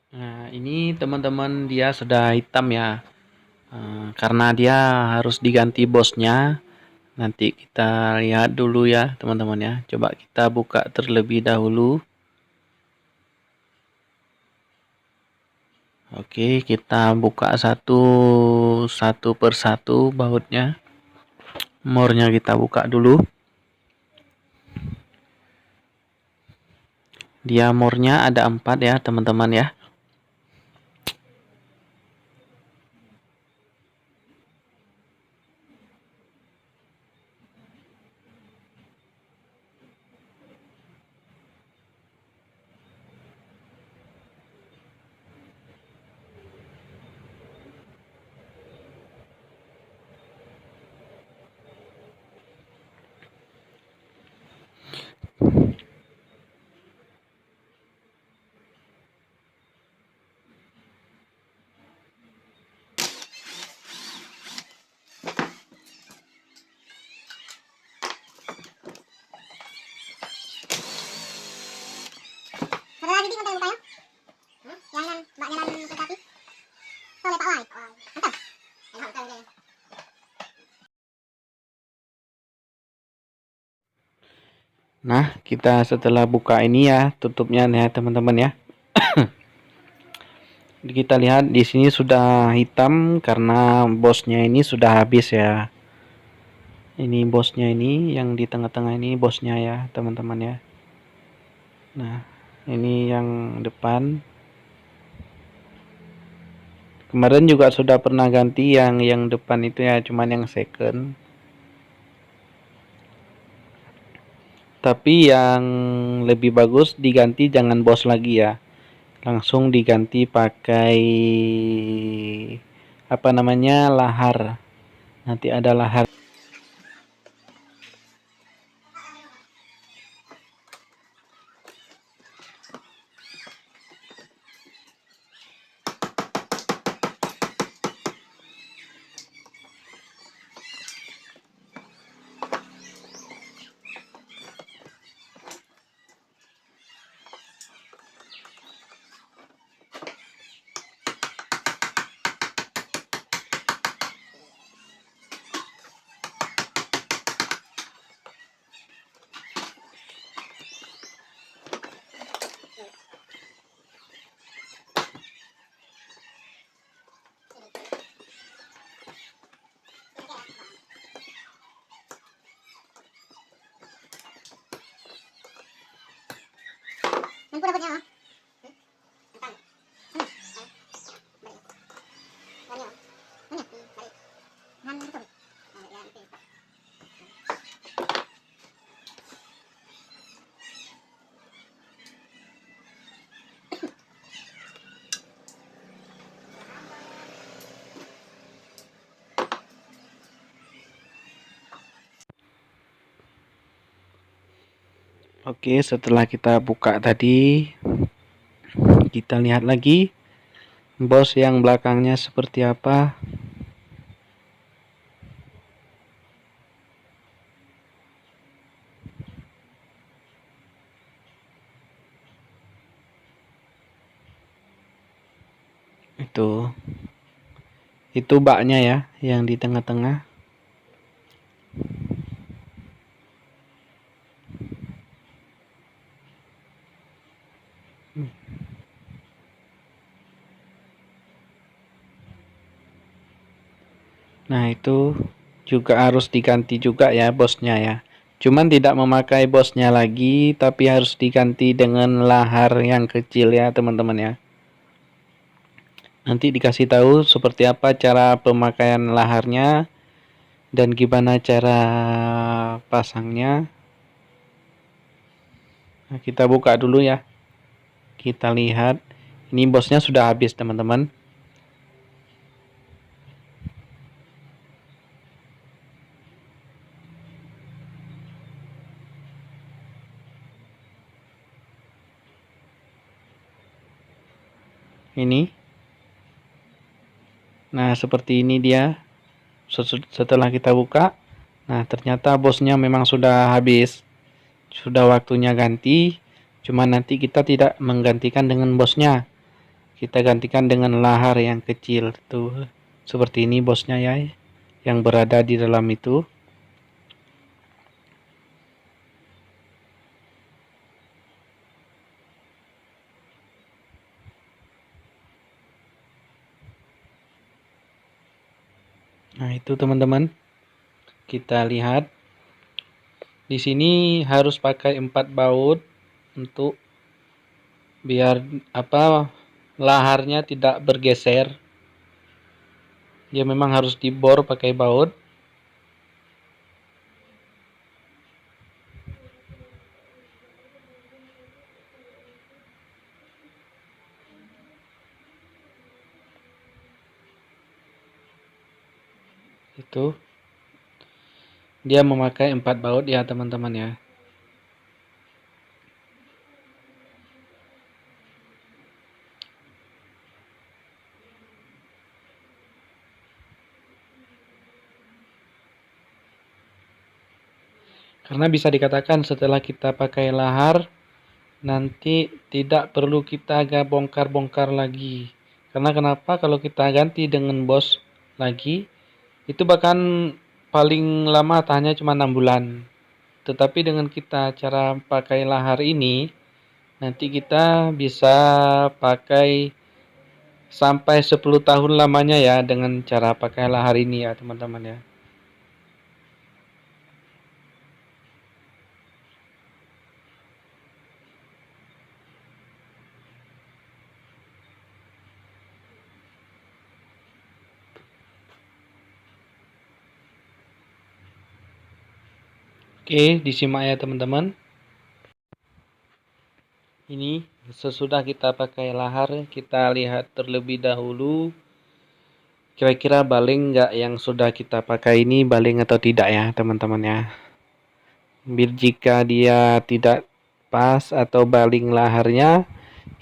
Nah, ini teman-teman dia sudah hitam ya. Karena dia harus diganti bosnya. Nanti kita lihat dulu ya, teman-teman ya. Coba kita buka terlebih dahulu. Oke, kita buka satu persatu bautnya. More-nya kita buka dulu. Dia more-nya ada 4 ya, teman-teman ya. Nah, kita setelah buka ini ya, tutupnya nih ya, teman-teman ya. Kita lihat di sini sudah hitam karena bosnya ini sudah habis ya. Ini bosnya ini yang di tengah-tengah ini bosnya ya, teman-teman ya. Nah, ini yang depan. Kemarin juga sudah pernah ganti yang depan itu ya, cuman yang second. Tapi yang lebih bagus diganti jangan bos lagi ya. Langsung diganti pakai apa namanya, lahar. Nanti ada lahar. Oke, setelah kita buka tadi, kita lihat lagi bos yang belakangnya seperti apa. Itu baknya ya, yang di tengah-tengah. Nah, itu juga harus diganti juga ya bosnya ya. Cuman tidak memakai bosnya lagi, tapi harus diganti dengan lahar yang kecil ya, teman-teman ya. Nanti dikasih tahu seperti apa cara pemakaian laharnya dan gimana cara pasangnya. Nah, kita buka dulu ya. Kita lihat. Ini bosnya sudah habis, teman-teman. Ini. Nah, seperti ini dia. Setelah kita buka, nah ternyata bosnya memang sudah habis. Sudah waktunya ganti. Cuma nanti kita tidak menggantikan dengan bosnya. Kita gantikan dengan lahar yang kecil tuh. Seperti ini bosnya ya, yang berada di dalam itu. Nah, itu teman-teman. Kita lihat di sini harus pakai 4 baut untuk biar laharnya tidak bergeser. Dia memang harus dibor pakai baut. Itu dia memakai 4 baut ya teman-teman ya. Karena bisa dikatakan setelah kita pakai lahar, nanti tidak perlu kita agak bongkar-bongkar lagi. Karena kenapa? Kalau kita ganti dengan bos lagi, itu bahkan paling lama tahannya cuma 6 bulan. Tetapi dengan kita cara pakai lahar ini, nanti kita bisa pakai sampai 10 tahun lamanya ya dengan cara pakai lahar ini ya teman-teman ya. Oke, disimak ya teman-teman. Ini sesudah kita pakai lahar, kita lihat terlebih dahulu kira-kira baling nggak yang sudah kita pakai ini baling atau tidak ya teman-teman ya. Jika dia tidak pas atau baling laharnya,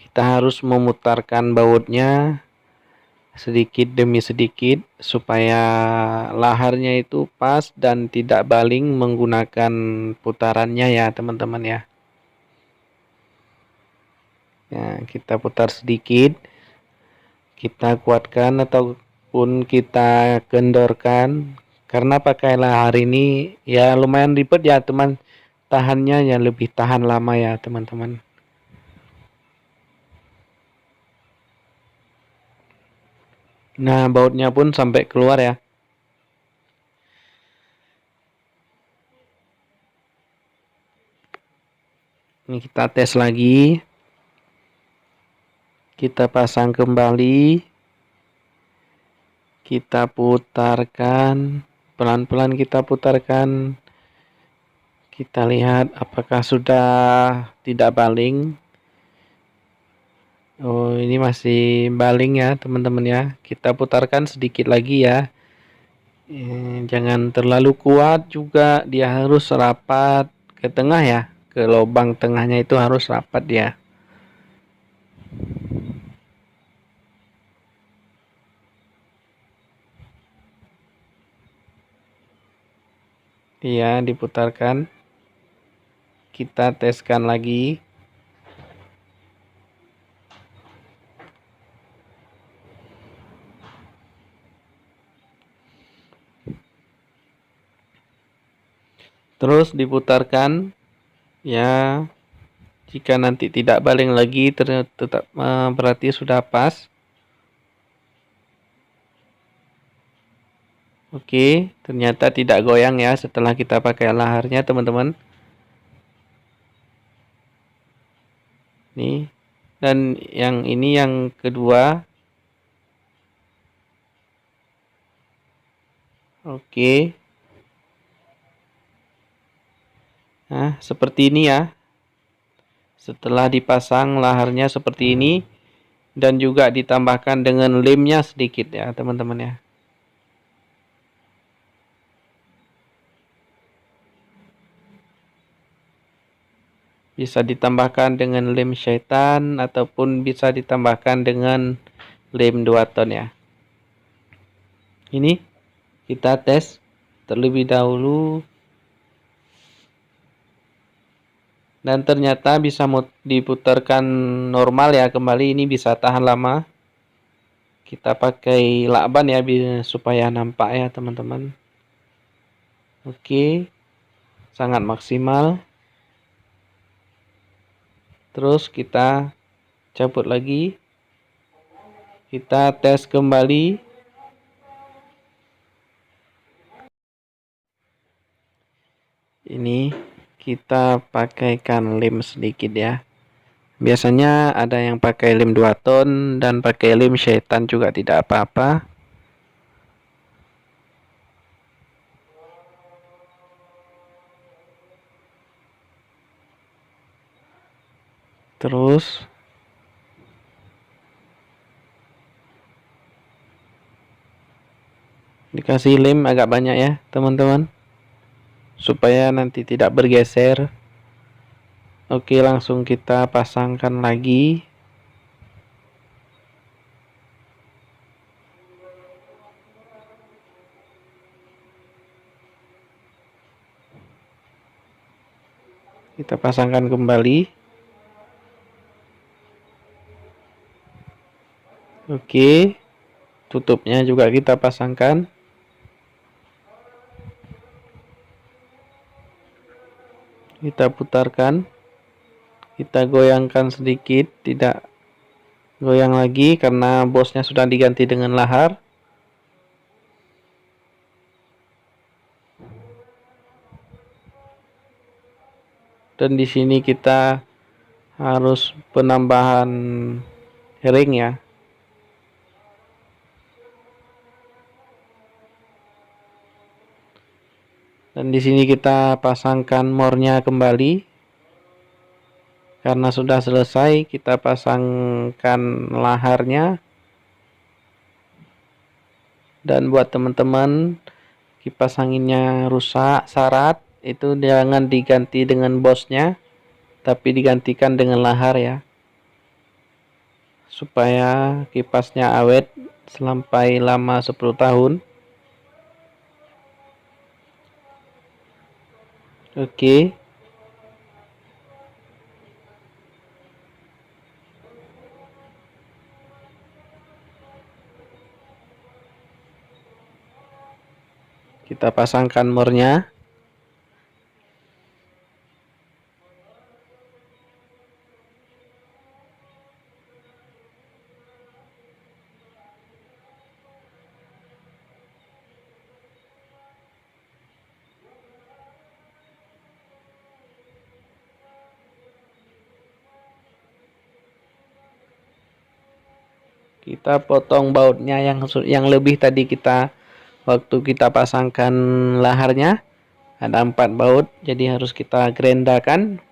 kita harus memutarkan bautnya sedikit demi sedikit supaya laharnya itu pas dan tidak baling menggunakan putarannya ya teman-teman ya. Ya, kita putar sedikit, kita kuatkan ataupun kita kendorkan karena pakai lahar ini ya lumayan ribet ya teman, tahannya ya lebih tahan lama ya teman-teman. Nah, bautnya pun sampai keluar ya. Ini kita tes lagi. Kita pasang kembali. Kita putarkan. Pelan-pelan kita putarkan. Kita lihat apakah sudah tidak baling. Oh, ini masih baling ya teman-teman ya. Kita putarkan sedikit lagi ya. Jangan terlalu kuat juga, dia harus rapat ke tengah ya, ke lubang tengahnya itu harus rapat ya. Iya, diputarkan. Kita teskan lagi. Terus diputarkan ya. Jika nanti tidak baling lagi tetap berarti sudah pas. Oke, ternyata tidak goyang ya setelah kita pakai laharnya teman-teman. Nih. Dan yang ini yang kedua. Oke. Nah, seperti ini ya. Setelah dipasang laharnya seperti ini dan juga ditambahkan dengan lemnya sedikit ya teman-teman ya. Bisa ditambahkan dengan lem syaitan ataupun bisa ditambahkan dengan lem 2 ton ya. Ini kita tes terlebih dahulu. dan ternyata bisa diputarkan normal ya kembali. Ini bisa tahan lama. Kita pakai lakban ya supaya nampak ya teman-teman. Oke, sangat maksimal. Terus kita cabut lagi. Kita tes kembali. Ini kita pakaikan lem sedikit ya. Biasanya ada yang pakai lem 2 ton dan pakai lem syaitan juga tidak apa-apa. Terus dikasih lem agak banyak ya teman-teman, supaya nanti tidak bergeser. Oke, langsung kita pasangkan lagi. Kita pasangkan kembali. Oke, tutupnya juga kita pasangkan. Kita putarkan. Kita goyangkan sedikit, tidak goyang lagi karena bosnya sudah diganti dengan lahar. Dan di sini kita harus penambahan ring ya. Dan di sini kita pasangkan mornya kembali. Karena sudah selesai, kita pasangkan laharnya. Dan buat teman-teman, kipas anginnya rusak, syarat, itu jangan diganti dengan bosnya, tapi digantikan dengan lahar ya, supaya kipasnya awet sampai lama 10 tahun. Oke, kita pasangkan mornya. Kita potong bautnya yang lebih tadi waktu kita pasangkan laharnya ada 4 baut, jadi harus kita gerindakan.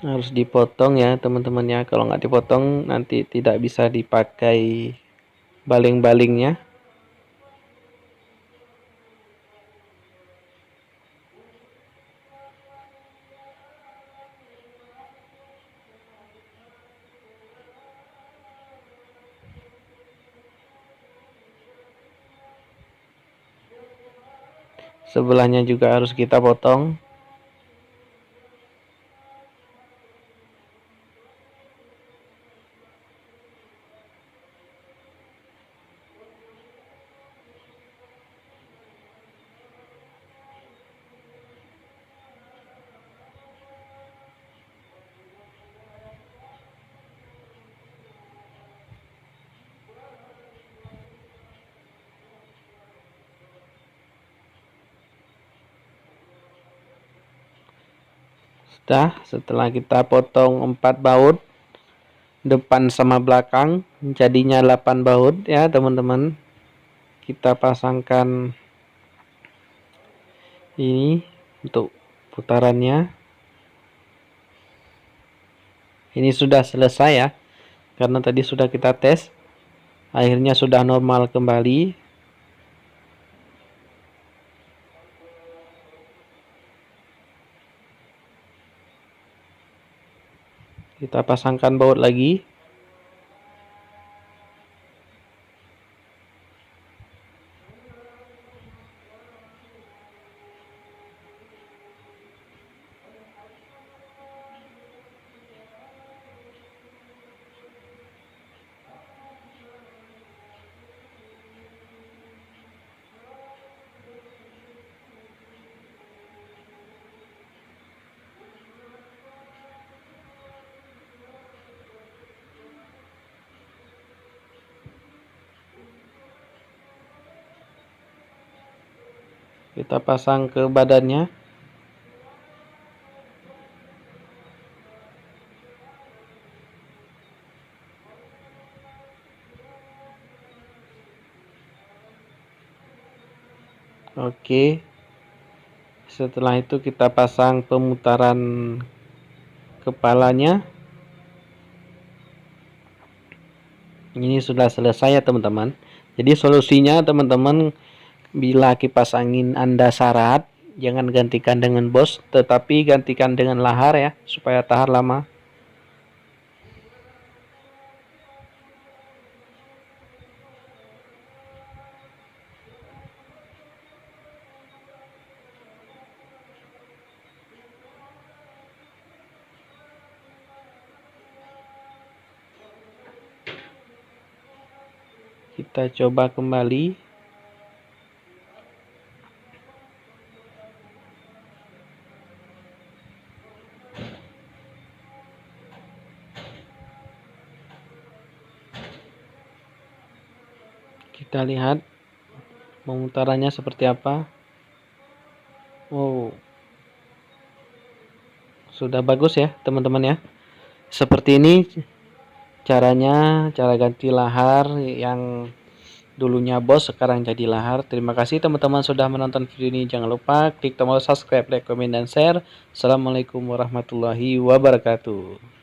Harus dipotong ya teman-teman ya, kalau nggak dipotong nanti tidak bisa dipakai baling-balingnya. Sebelahnya juga harus kita potong. Setelah kita potong 4 baut depan sama belakang, jadinya 8 baut ya teman-teman. Kita pasangkan ini untuk putarannya. Ini sudah selesai ya, karena tadi sudah kita tes, akhirnya sudah normal kembali. Kita pasangkan baut lagi. Kita pasang ke badannya. Oke. Setelah itu kita pasang pemutaran kepalanya. Ini sudah selesai ya teman-teman. Jadi solusinya teman-teman, bila kipas angin Anda syarat, jangan gantikan dengan bos, tetapi gantikan dengan lahar ya, supaya tahan lama. Kita coba kembali. Kita lihat pemutarannya seperti apa. Oh, sudah bagus ya teman-teman ya. Seperti ini caranya, cara ganti lahar yang dulunya bos sekarang jadi lahar. Terima kasih teman-teman sudah menonton video ini. Jangan lupa klik tombol subscribe, like, komen, dan share. Assalamualaikum warahmatullahi wabarakatuh.